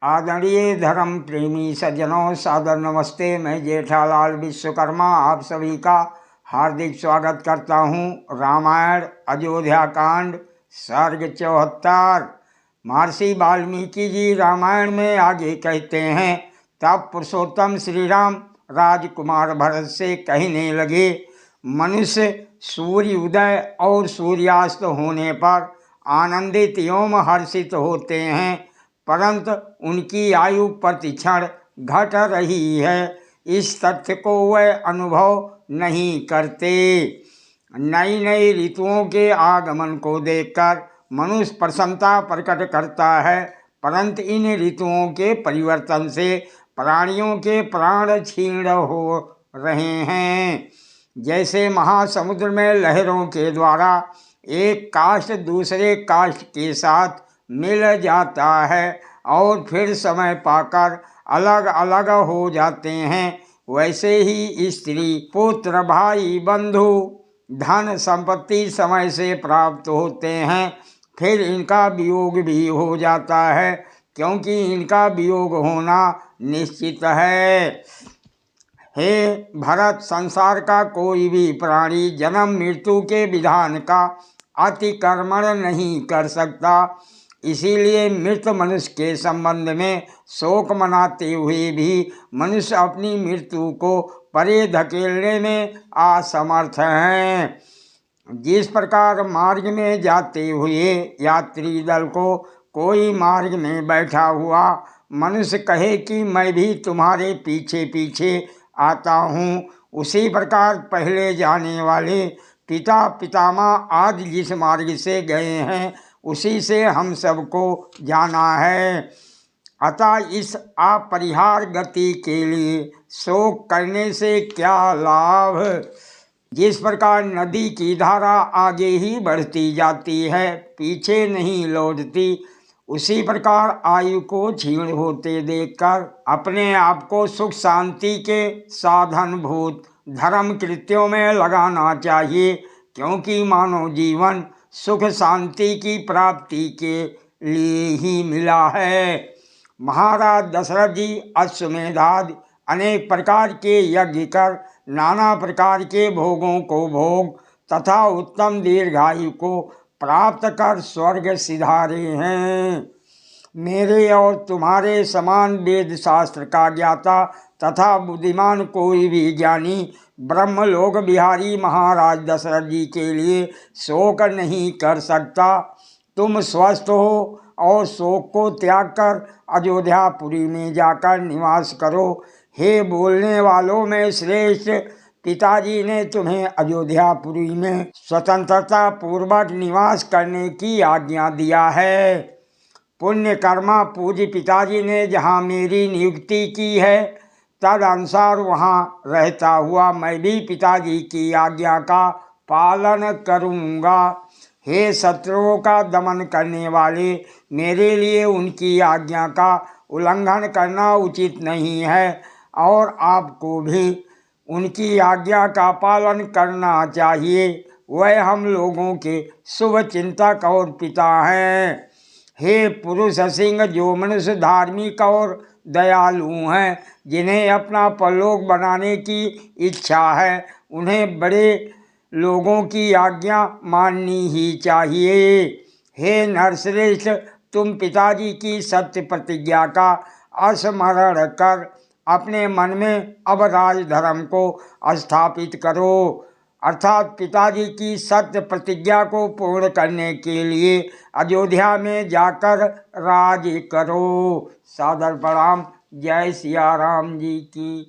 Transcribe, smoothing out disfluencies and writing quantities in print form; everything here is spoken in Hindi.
आदरणीय धर्म प्रेमी सज्जनों, सादर नमस्ते। मैं जेठालाल विश्वकर्मा आप सभी का हार्दिक स्वागत करता हूँ। रामायण अयोध्या कांड सर्ग 74। महर्षि वाल्मीकि जी रामायण में आगे कहते हैं, तब पुरुषोत्तम श्री राम राजकुमार भरत से कहने लगे, मनुष्य सूर्य उदय और सूर्यास्त होने पर आनंदित एवं हर्षित होते हैं, परंतु उनकी आयु प्रतिक्षण घट रही है। इस तथ्य को वह अनुभव नहीं करते। नई नई ऋतुओं के आगमन को देखकर मनुष्य प्रसन्नता प्रकट करता है, परंतु इन ऋतुओं के परिवर्तन से प्राणियों के प्राण क्षीण हो रहे हैं। जैसे महासमुद्र में लहरों के द्वारा एक काष्ठ दूसरे काष्ठ के साथ मिल जाता है और फिर समय पाकर अलग अलग हो जाते हैं, वैसे ही स्त्री पुत्र भाई बंधु धन संपत्ति समय से प्राप्त होते हैं, फिर इनका वियोग भी हो जाता है, क्योंकि इनका वियोग होना निश्चित है। हे भरत, संसार का कोई भी प्राणी जन्म मृत्यु के विधान का अतिक्रमण नहीं कर सकता। इसीलिए मृत मनुष्य के संबंध में शोक मनाते हुए भी मनुष्य अपनी मृत्यु को परे धकेलने में असमर्थ हैं। जिस प्रकार मार्ग में जाते हुए यात्री दल को कोई मार्ग में बैठा हुआ मनुष्य कहे कि मैं भी तुम्हारे पीछे पीछे आता हूँ, उसी प्रकार पहले जाने वाले पिता पितामह आदि जिस मार्ग से गए हैं उसी से हम सबको जाना है। अतः इस अपरिहार्य गति के लिए शोक करने से क्या लाभ। जिस प्रकार नदी की धारा आगे ही बढ़ती जाती है, पीछे नहीं लौटती, उसी प्रकार आयु को क्षीण होते देखकर अपने आप को सुख शांति के साधनभूत धर्म कृत्यों में लगाना चाहिए, क्योंकि मानव जीवन सुख शांति की प्राप्ति के लिए ही मिला है। महाराज दशरथ जी अश्वमेधादि अनेक प्रकार के यज्ञ कर नाना प्रकार के भोगों को भोग तथा उत्तम दीर्घायु को प्राप्त कर स्वर्ग सिधारे हैं। मेरे और तुम्हारे समान वेद शास्त्र का ज्ञाता तथा बुद्धिमान कोई भी ज्ञानी ब्रह्मलोक बिहारी महाराज दशरथ जी के लिए शोक नहीं कर सकता। तुम स्वस्थ हो और शोक को त्याग कर अयोध्यापुरी में जाकर निवास करो। हे बोलने वालों में श्रेष्ठ, पिताजी ने तुम्हें अयोध्यापुरी में स्वतंत्रता पूर्वक निवास करने की आज्ञा दिया है। पुण्य कर्मा पूज्य पिताजी ने जहाँ मेरी नियुक्ति की है, तद अनुसार वहाँ रहता हुआ मैं भी पिताजी की आज्ञा का पालन करूँगा। हे शत्रुओं का दमन करने वाले, मेरे लिए उनकी आज्ञा का उल्लंघन करना उचित नहीं है और आपको भी उनकी आज्ञा का पालन करना चाहिए। वह हम लोगों के शुभ चिंतक और पिता हैं। हे पुरुष सिंह, जो मनुष्य धार्मिक और दयालु हैं, जिन्हें अपना परलोक बनाने की इच्छा है, उन्हें बड़े लोगों की आज्ञा माननी ही चाहिए। हे नरश्रेष्ठ, तुम पिताजी की सत्य प्रतिज्ञा का स्मरण कर अपने मन में अब राजधर्म को स्थापित करो, अर्थात पिताजी की सत्य प्रतिज्ञा को पूर्ण करने के लिए अयोध्या में जाकर राज करो। सादर प्रणाम। जय सिया राम जी की।